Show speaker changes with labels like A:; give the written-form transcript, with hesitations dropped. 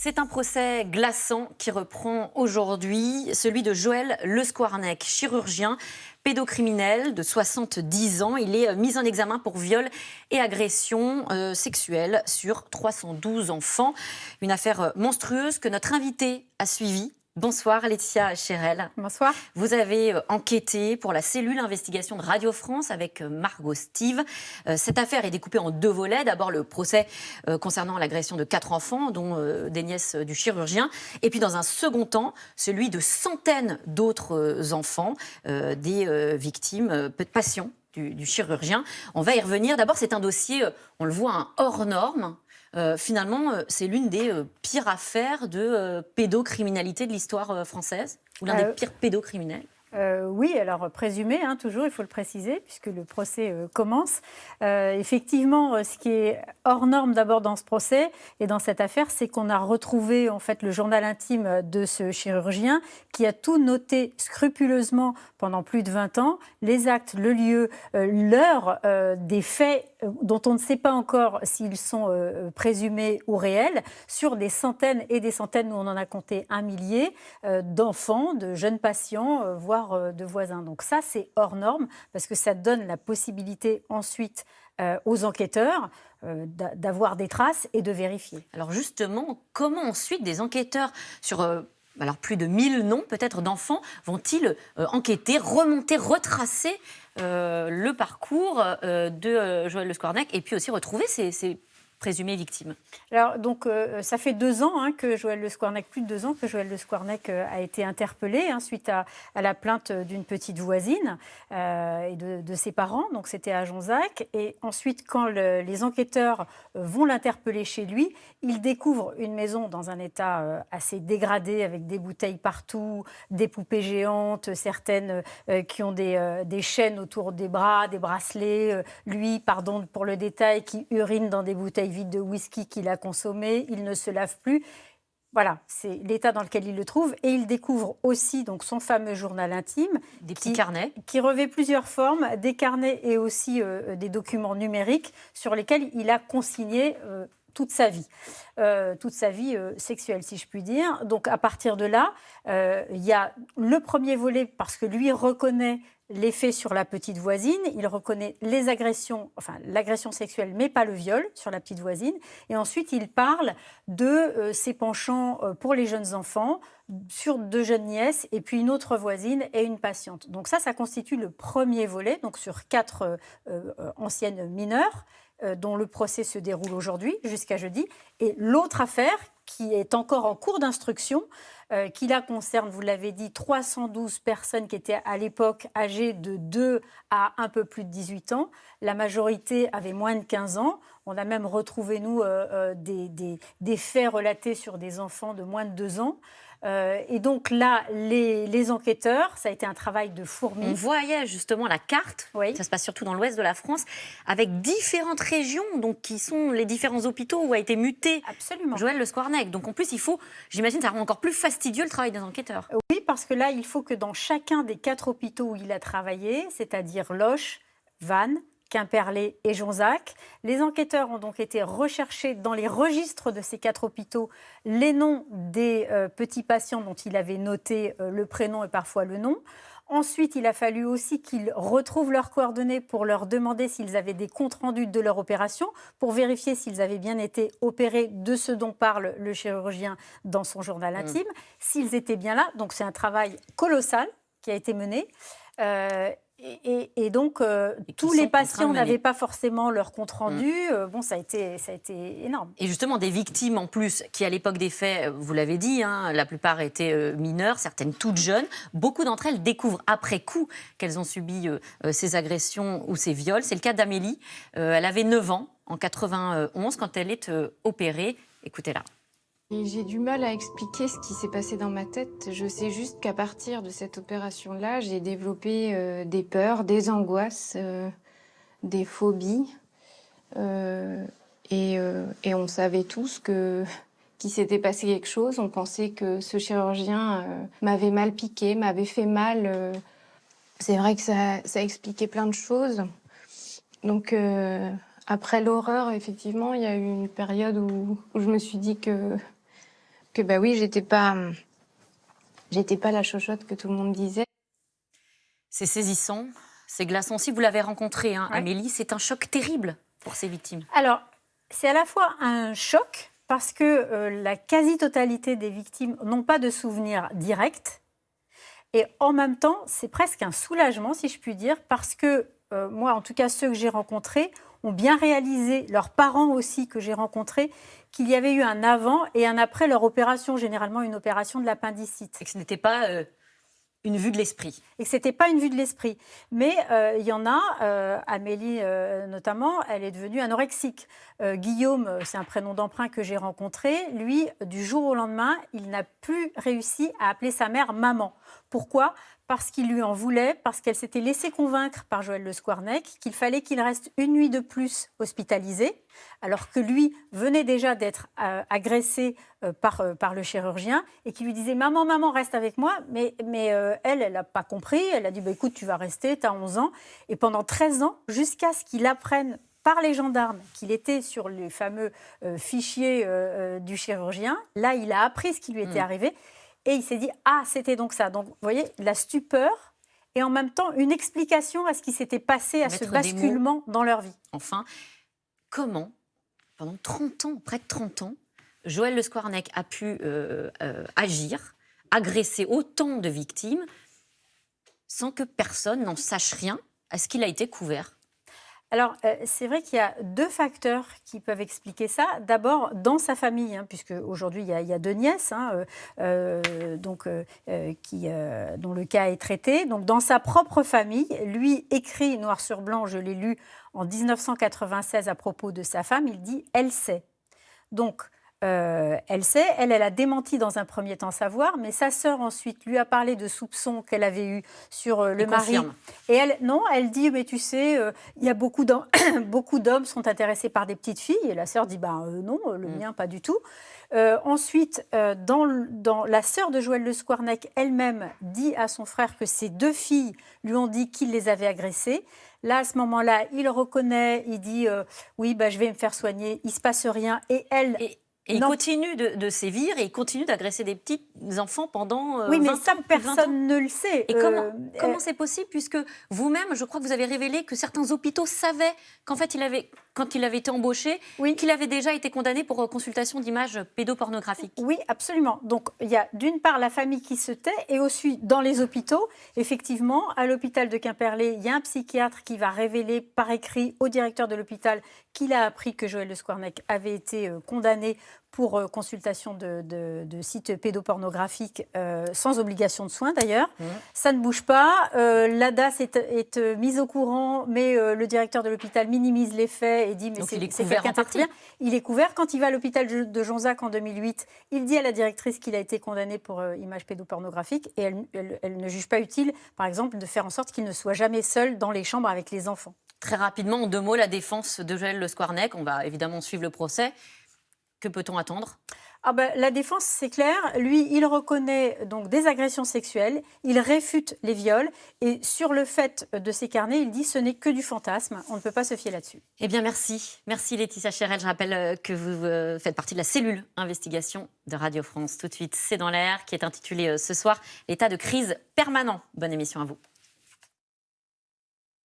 A: C'est un procès glaçant qui reprend aujourd'hui, celui de Joël Le Squarnec, chirurgien pédocriminel de 70 ans. Il est mis en examen pour viol et agression sexuelle sur 312 enfants. Une affaire monstrueuse que notre invité a suivie. Bonsoir Laetitia Chérel.
B: Bonsoir.
A: Vous avez enquêté pour la cellule investigation de Radio France avec Margot Steve. Cette affaire est découpée en deux volets. D'abord le procès concernant l'agression de 4 enfants, dont des nièces du chirurgien. Et puis dans un second temps, celui de centaines d'autres enfants, des victimes, patients du chirurgien. On va y revenir. D'abord, c'est un dossier, on le voit, hors norme. Finalement, c'est l'une des pires affaires de pédocriminalité de l'histoire française, ou l'un des pires pédocriminels.
B: Oui, alors présumé, toujours, il faut le préciser, puisque le procès commence. Effectivement, ce qui est hors norme d'abord dans ce procès et dans cette affaire, c'est qu'on a retrouvé en fait le journal intime de ce chirurgien qui a tout noté scrupuleusement pendant plus de 20 ans, les actes, le lieu, l'heure des faits dont on ne sait pas encore s'ils sont présumés ou réels, sur des centaines et des centaines, nous on en a compté un millier, d'enfants, de jeunes patients, voire de voisins. Donc ça, c'est hors norme, parce que ça donne la possibilité ensuite aux enquêteurs d'avoir des traces et de vérifier.
A: Alors justement, comment ensuite des enquêteurs sur alors plus de 1000 noms peut-être d'enfants vont-ils enquêter, remonter, retracer le parcours de Joël Le Squarnec et puis aussi retrouver ces présumées victimes?
B: Alors, donc, ça fait 2 ans que Joël Le Squarnec, plus de 2 ans que Joël Le Squarnec a été interpellé suite à la plainte d'une petite voisine et de ses parents. Donc, c'était à Jonzac. Et ensuite, quand les enquêteurs vont l'interpeller chez lui, ils découvrent une maison dans un état assez dégradé, avec des bouteilles partout, des poupées géantes, certaines qui ont des chaînes autour des bras, des bracelets. Lui, pardon pour le détail, qui urine dans des bouteilles vide de whisky qu'il a consommé, il ne se lave plus. Voilà, c'est l'état dans lequel il le trouve. Et il découvre aussi donc, son fameux journal intime.
A: Des petits carnets.
B: Qui revêt plusieurs formes, des carnets et aussi des documents numériques sur lesquels il a consigné toute sa vie sexuelle, si je puis dire. Donc à partir de là, il y a le premier volet, parce que lui reconnaît les faits sur la petite voisine, il reconnaît les agressions, enfin l'agression sexuelle, mais pas le viol sur la petite voisine. Et ensuite, il parle de ses penchants pour les jeunes enfants, sur 2 jeunes nièces, et puis une autre voisine et une patiente. Donc ça constitue le premier volet, donc sur 4 anciennes mineures, dont le procès se déroule aujourd'hui, jusqu'à jeudi. Et l'autre affaire, qui est encore en cours d'instruction, qui là concerne, vous l'avez dit, 312 personnes qui étaient à l'époque âgées de 2 à un peu plus de 18 ans. La majorité avait moins de 15 ans. On a même retrouvé, nous, des faits relatés sur des enfants de moins de 2 ans. Et donc là, les enquêteurs, ça a été un travail de fourmi.
A: On voyait justement la carte,
B: oui.
A: Ça se passe surtout dans l'ouest de la France, avec différentes régions, donc qui sont les différents hôpitaux où a été muté
B: Absolument.
A: Joël Le Squarnec. Donc en plus, il faut, j'imagine, ça rend encore plus fastidieux le travail des enquêteurs.
B: Oui, parce que là, il faut que dans chacun des 4 hôpitaux où il a travaillé, c'est-à-dire Loches, Vannes, Quimperlé et Jonzac. Les enquêteurs ont donc été recherchés dans les registres de ces 4 hôpitaux les noms des petits patients dont il avait noté le prénom et parfois le nom. Ensuite, il a fallu aussi qu'ils retrouvent leurs coordonnées pour leur demander s'ils avaient des comptes rendus de leur opération, pour vérifier s'ils avaient bien été opérés de ce dont parle le chirurgien dans son journal intime, s'ils étaient bien là. Donc c'est un travail colossal qui a été mené. Et donc, tous les patients n'avaient pas forcément leur compte-rendu. Ça a été énorme.
A: Et justement, des victimes en plus, qui à l'époque des faits, vous l'avez dit, la plupart étaient mineures, certaines toutes jeunes. Beaucoup d'entre elles découvrent après coup qu'elles ont subi ces agressions ou ces viols. C'est le cas d'Amélie. Elle avait 9 ans en 91 quand elle est opérée. Écoutez-la.
C: Et j'ai du mal à expliquer ce qui s'est passé dans ma tête. Je sais juste qu'à partir de cette opération-là, j'ai développé des peurs, des angoisses, des phobies. Et on savait tous qu'il s'était passé quelque chose. On pensait que ce chirurgien m'avait mal piqué, m'avait fait mal. C'est vrai que ça expliquait plein de choses. Donc après l'horreur, effectivement, il y a eu une période où je me suis dit que que bah oui, j'étais pas la chochotte que tout le monde disait.
A: C'est saisissant, c'est glaçant. Si vous l'avez rencontré, hein,
B: Ouais.
A: Amélie, c'est un choc terrible pour ces victimes.
B: Alors, c'est à la fois un choc parce que la quasi-totalité des victimes n'ont pas de souvenirs directs. Et en même temps, c'est presque un soulagement, si je puis dire, parce que moi, en tout cas, ceux que j'ai rencontrés ont bien réalisé, leurs parents aussi que j'ai rencontrés, qu'il y avait eu un avant et un après leur opération, généralement une opération de l'appendicite.
A: Et que ce n'était pas une vue de l'esprit.
B: Et que ce n'était pas une vue de l'esprit. Mais il y en a, Amélie notamment, elle est devenue anorexique. Guillaume, c'est un prénom d'emprunt que j'ai rencontré. Lui, du jour au lendemain, il n'a plus réussi à appeler sa mère maman. Pourquoi ? Parce qu'il lui en voulait, parce qu'elle s'était laissée convaincre par Joël Le Squarnec qu'il fallait qu'il reste une nuit de plus hospitalisé, alors que lui venait déjà d'être agressé par le chirurgien et qui lui disait « Maman, maman, reste avec moi ». Mais elle n'a pas compris. Elle a dit bah, « Écoute, tu vas rester, tu as 11 ans ». Et pendant 13 ans, jusqu'à ce qu'il apprenne par les gendarmes qu'il était sur les fameux fichiers du chirurgien, là, il a appris ce qui lui était arrivé. Et il s'est dit, ah, c'était donc ça. Donc, vous voyez, la stupeur et en même temps une explication à ce qui s'était passé, à ce basculement dans leur vie.
A: Enfin, comment, pendant 30 ans, près de 30 ans, Joël Le Squarnec a pu agir, agresser autant de victimes sans que personne n'en sache rien? Est-ce qu'il a été couvert?
B: Alors, c'est vrai qu'il y a deux facteurs qui peuvent expliquer ça. D'abord, dans sa famille, hein, puisque aujourd'hui, il y a deux nièces hein, dont le cas est traité. Donc, dans sa propre famille, lui écrit noir sur blanc, je l'ai lu en 1996 à propos de sa femme, il dit « elle sait ». Donc, elle sait, elle a démenti dans un premier temps savoir, mais sa sœur ensuite lui a parlé de soupçons qu'elle avait eus sur le mari.
A: Confirme.
B: Et elle dit, mais tu sais, il y a beaucoup d'hommes sont intéressés par des petites filles. Et la sœur dit, non, le mien pas du tout. Ensuite, dans la sœur de Joël Le Squarnec elle-même dit à son frère que ses deux filles lui ont dit qu'il les avait agressées. Là, à ce moment-là, il reconnaît, il dit, oui, je vais me faire soigner, il ne se passe rien. Et elle...
A: Et il continue de sévir et il continue d'agresser des petits enfants pendant 20 ans.
B: Oui, mais ça, personne ne le sait.
A: Et comment c'est possible, puisque vous-même, je crois que vous avez révélé que certains hôpitaux savaient qu'en fait, quand il avait été embauché, qu'il avait déjà été condamné pour consultation d'images pédopornographiques.
B: Oui, absolument. Donc, il y a d'une part la famille qui se tait et aussi dans les hôpitaux. Effectivement, à l'hôpital de Quimperlé, il y a un psychiatre qui va révéler par écrit au directeur de l'hôpital qu'il a appris que Joël Le Squarnec avait été condamné pour consultation de sites pédopornographiques sans obligation de soins d'ailleurs. Ça ne bouge pas. La DAS est mise au courant, mais le directeur de l'hôpital minimise les faits et dit mais c'est quelqu'un de bien. Il est couvert. Quand il va à l'hôpital de Jonzac en 2008, il dit à la directrice qu'il a été condamné pour images pédopornographiques et elle ne juge pas utile, par exemple, de faire en sorte qu'il ne soit jamais seul dans les chambres avec les enfants.
A: Très rapidement, en 2 mots, la défense de Joël Le Squarnec. On va évidemment suivre le procès. Que peut-on attendre ?
B: La défense, c'est clair. Lui, il reconnaît donc des agressions sexuelles, il réfute les viols et sur le fait de ces carnets, il dit ce n'est que du fantasme, on ne peut pas se fier là-dessus.
A: Eh bien, merci. Merci Laetitia Chérel. Je rappelle que vous faites partie de la cellule investigation de Radio France. Tout de suite, C'est dans l'air, qui est intitulée ce soir « L'état de crise permanent ». Bonne émission à vous.